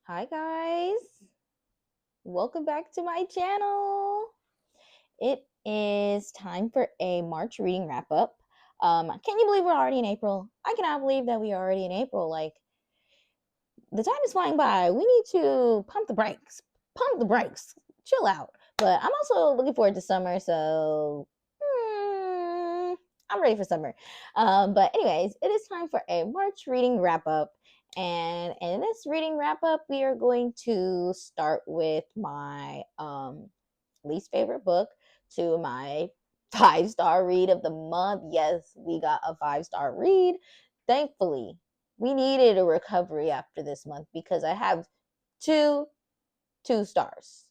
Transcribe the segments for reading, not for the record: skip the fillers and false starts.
Hi guys, welcome back to my channel. It is time for a March reading wrap up. Can you believe we're already in April? I cannot believe that we are already in April. Like, the time is flying by. We need to pump the brakes, chill out. But I'm also looking forward to summer, so I'm ready for summer. But anyways, it is time for a March reading wrap up. And in this reading wrap up, we are going to start with my least favorite book to my 5-star read of the month. Yes, we got a 5-star read. Thankfully, we needed a recovery after this month because I have two stars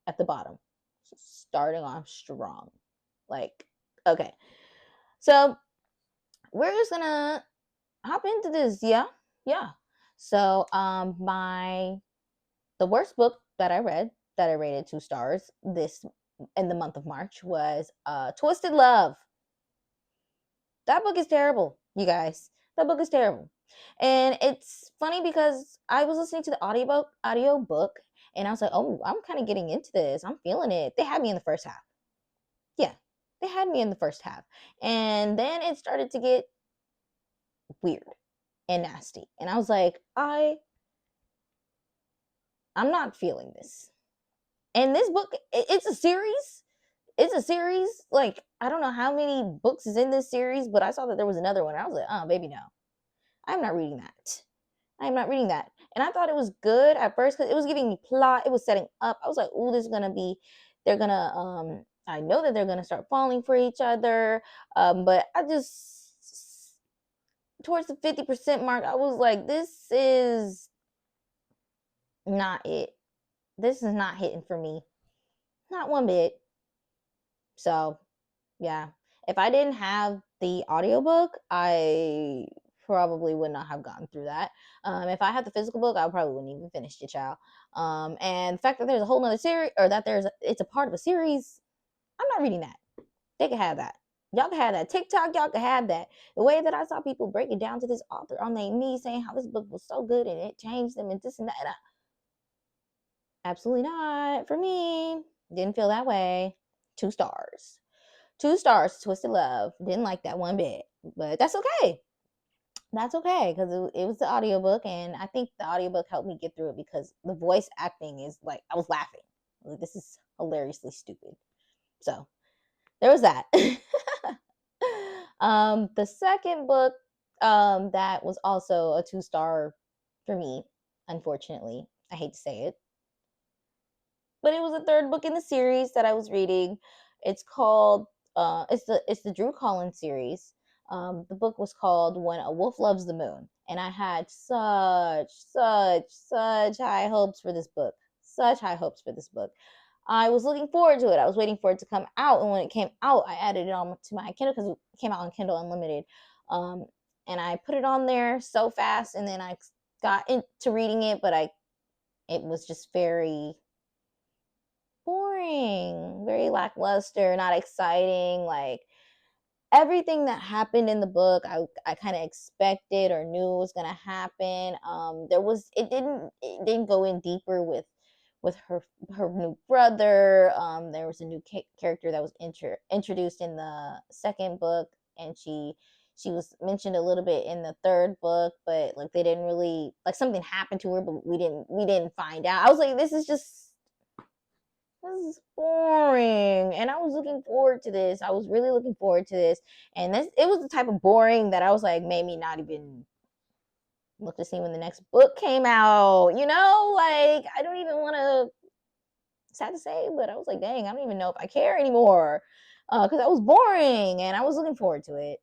at the bottom. So starting off strong. Like, okay. So we're just gonna hop into this. Yeah. So the worst book that I read that I rated 2 stars this in the month of March was Twisted Love. That book is terrible, you guys. That book is terrible. And it's funny because I was listening to the audiobook and I was like, "Oh, I'm kind of getting into this. I'm feeling it." They had me in the first half. Yeah. They had me in the first half. And then it started to get weird and nasty. And I was like, I'm not feeling this. And this book, it's a series. It's a series. Like, I don't know how many books is in this series, but I saw that there was another one. I was like, oh, baby, no. I'm not reading that. I'm not reading that. And I thought it was good at first because it was giving me plot. It was setting up. I was like, "Ooh, this is gonna be. They're gonna. I know that they're gonna start falling for each other. But I just towards the 50% mark, I was like, this is not it. This is not hitting for me. Not one bit. So yeah, if I didn't have the audiobook, I probably would not have gotten through that. If I had the physical book, I probably wouldn't even finish it, child. And the fact that there's a whole nother series, or that it's a part of a series, I'm not reading that. They can have that. Y'all can have that. TikTok, y'all can have that. The way that I saw people break it down to this author on their knees saying how this book was so good and it changed them and this and that. And absolutely not for me. Didn't feel that way. 2 stars. 2 stars, Twisted Love. Didn't like that one bit, but that's okay. That's okay because it was the audiobook, and I think the audiobook helped me get through it because the voice acting is like, I was laughing. Like, this is hilariously stupid. So there was that. The second book that was also a 2 star for me, unfortunately. I hate to say it, but it was the third book in the series that I was reading. It's called it's the Drew Collins series. The book was called When a Wolf Loves the Moon, and I had such high hopes for this book. Such high hopes for this book. I was looking forward to it. I was waiting for it to come out, and when it came out, I added it on to my Kindle because it came out on Kindle Unlimited. Um, and I put it on there so fast, and then I got into reading it, but it was just very boring, very lackluster, not exciting. Like, everything that happened in the book, I kind of expected or knew was gonna happen. It didn't go in deeper with her new brother. There was a new character that was introduced in the second book, and she was mentioned a little bit in the third book, but like they didn't really, like, something happened to her, but we didn't find out. I was like, this is boring, and I was looking forward to this. I was really looking forward to this, and it was the type of boring that I was like, made me not even look to see when the next book came out. Like, I don't even want to. Sad to say, but I was like, dang, I don't even know if I care anymore, because I was boring, and I was looking forward to it.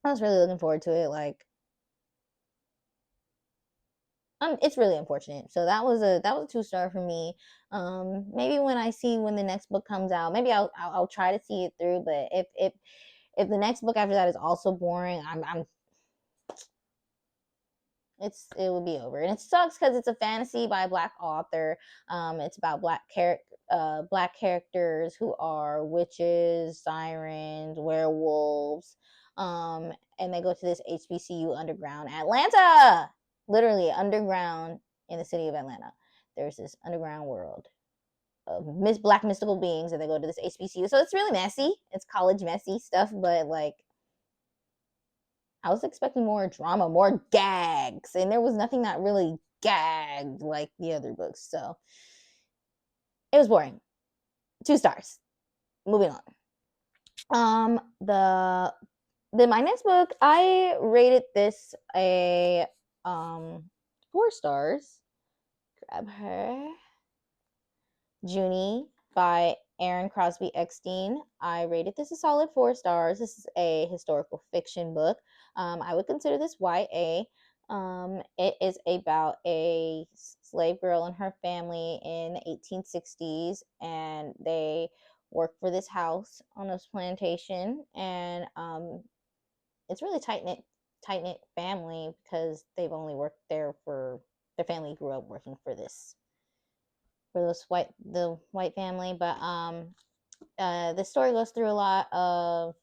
I was really looking forward to it. Like, it's really unfortunate. So that was a 2 star for me. Maybe when the next book comes out, maybe I'll try to see it through. But if the next book after that is also boring, it will be over. And it sucks because it's a fantasy by a Black author. It's about black characters who are witches, sirens, werewolves, and they go to this HBCU underground Atlanta, literally underground in the city of Atlanta. There's this underground world of black mystical beings, and they go to this HBCU. So it's really messy. It's college messy stuff, but like I was expecting more drama, more gags, and there was nothing that really gagged like the other books. So it was boring. 2 stars. Moving on. My next book, I rated this a 4 stars. Grab her. Junie by Aaron Crosby Eckstein. I rated this a solid 4 stars. This is a historical fiction book. I would consider this YA. It is about a slave girl and her family in the 1860s, and they work for this house on this plantation, and it's really tight knit family because they've only worked there for their family grew up working for the white family. But the story goes through a lot of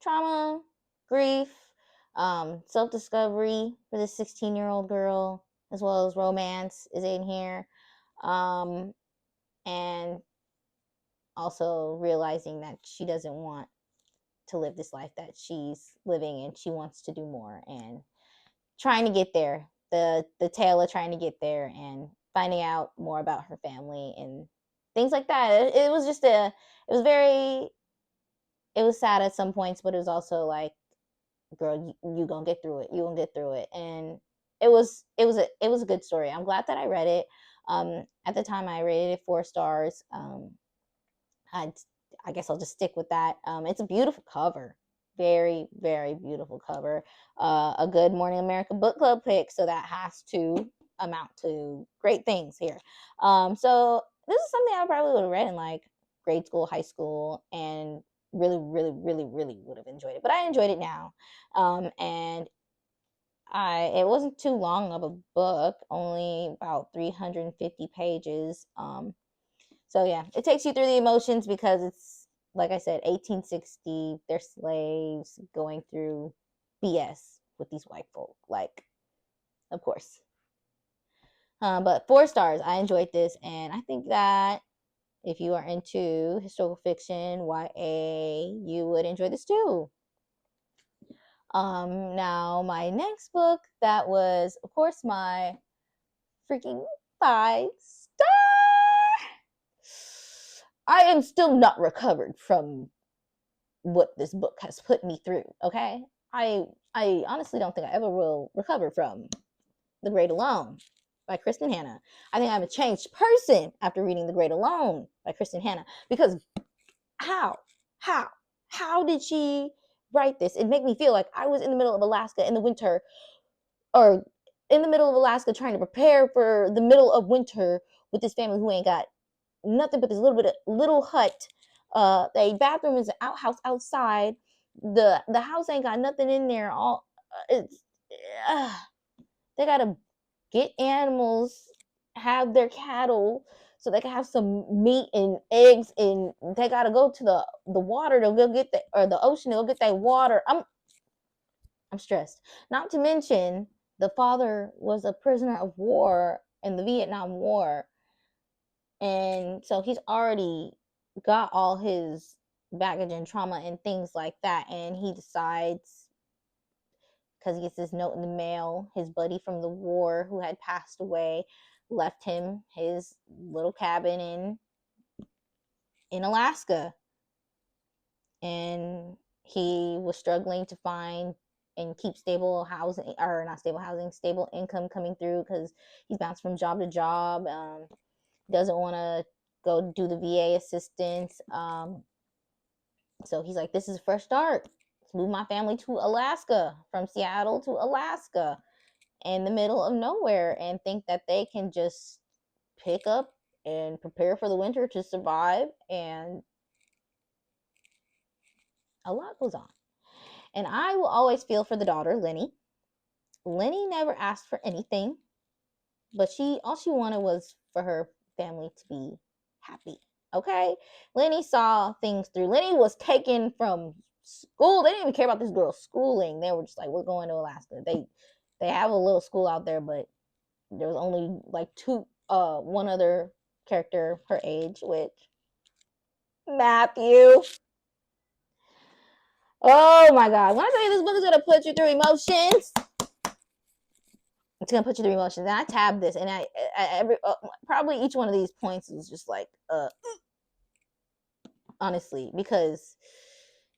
trauma, grief, self-discovery for this 16-year-old girl, as well as romance is in here, and also realizing that she doesn't want to live this life that she's living, and she wants to do more, and trying to get there, the tale of trying to get there, and finding out more about her family and things like that. It was just it was sad at some points, but it was also like, girl, you gonna get through it. You gonna get through it. And it was a good story. I'm glad that I read it. At the time I rated it 4 stars. I I guess I'll just stick with that. It's a beautiful cover. Very, very beautiful cover. A good Morning America Book Club pick, so that has to amount to great things here. So this is something I probably would have read in like grade school, high school, and really, really, really, really would have enjoyed it. But I enjoyed it now. And it wasn't too long of a book, only about 350 pages. So yeah, it takes you through the emotions because it's, like I said, 1860. They're slaves going through BS with these white folk. Like, of course. But 4 stars. I enjoyed this, and I think that if you are into historical fiction, YA, you would enjoy this too. Now my next book, that was, of course, my freaking 5 star. I am still not recovered from what this book has put me through. Okay, I honestly don't think I ever will recover from The Great Alone by Kristen Hanna. I think I'm a changed person after reading The Great Alone by Kristen Hanna, because how how did she write this? It made me feel like I was in the middle of Alaska in the winter, or in the middle of Alaska trying to prepare for the middle of winter with this family who ain't got nothing but this little hut. The bathroom is an outhouse outside. The house ain't got nothing in there. All it's they gotta get animals, have their cattle, so they can have some meat and eggs, and they gotta go to the water to go get the ocean to go get that water. I'm stressed. Not to mention the father was a prisoner of war in the Vietnam War, and so he's already got all his baggage and trauma and things like that, and he decides, because he gets this note in the mail, his buddy from the war who had passed away left him his little cabin in Alaska, and he was struggling to find and keep stable housing, or not stable housing, stable income coming through, because he's bounced from job to job. Doesn't want to go do the VA assistance. So he's like, this is a fresh start. Let's move my family to Alaska, from Seattle to Alaska, in the middle of nowhere, and think that they can just pick up and prepare for the winter to survive. And a lot goes on. And I will always feel for the daughter, Lenny. Lenny never asked for anything, but all she wanted was for her family to be happy. Okay? Lenny saw things through. Lenny was taken from school. They didn't even care about this girl's schooling. They were just like, we're going to Alaska. They have a little school out there, but There was only like one other character her age, which Matthew. Oh my god! When I tell you this book is gonna put you through emotions, it's gonna put you through emotions. And I tabbed this, and probably each one of these points was just like, honestly, because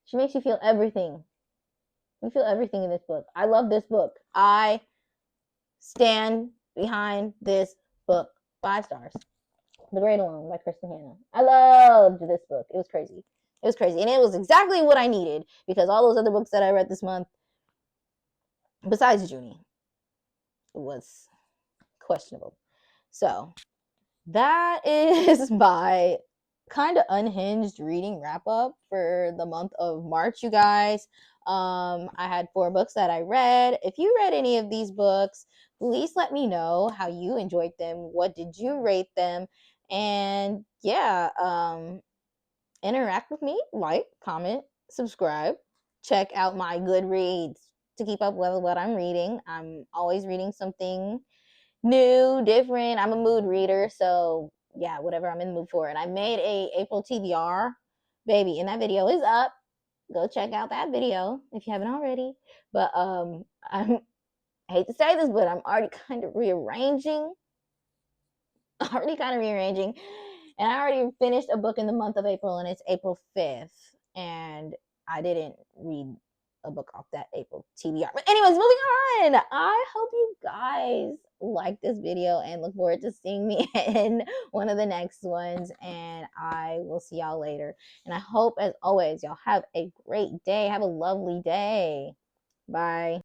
she makes you feel everything. You feel everything in this book. I love this book. I stand behind this book. 5 stars. The Great Alone by Kristen Hanna. I loved this book. It was crazy. It was crazy. And it was exactly what I needed, because all those other books that I read this month, besides Junie, was questionable. So that is my kind of unhinged reading wrap up for the month of March, you guys. I had 4 books that I read. If you read any of these books, please let me know how you enjoyed them. What did you rate them? And yeah, interact with me, like, comment, subscribe, check out my GoodReads to keep up with what I'm reading. I'm always reading something new, different. I'm a mood reader, so yeah, whatever I'm in the mood for. And I made a April TBR, baby, and that video is up. Go check out that video if you haven't already. But I hate to say this, but I'm already kind of rearranging. And I already finished a book in the month of April, and it's April 5th, and I didn't read a book off that April TBR. But anyways, moving on. I hope you guys like this video and look forward to seeing me in one of the next ones, and I will see y'all later. And I hope, as always, y'all have a great day. Have a lovely day. Bye.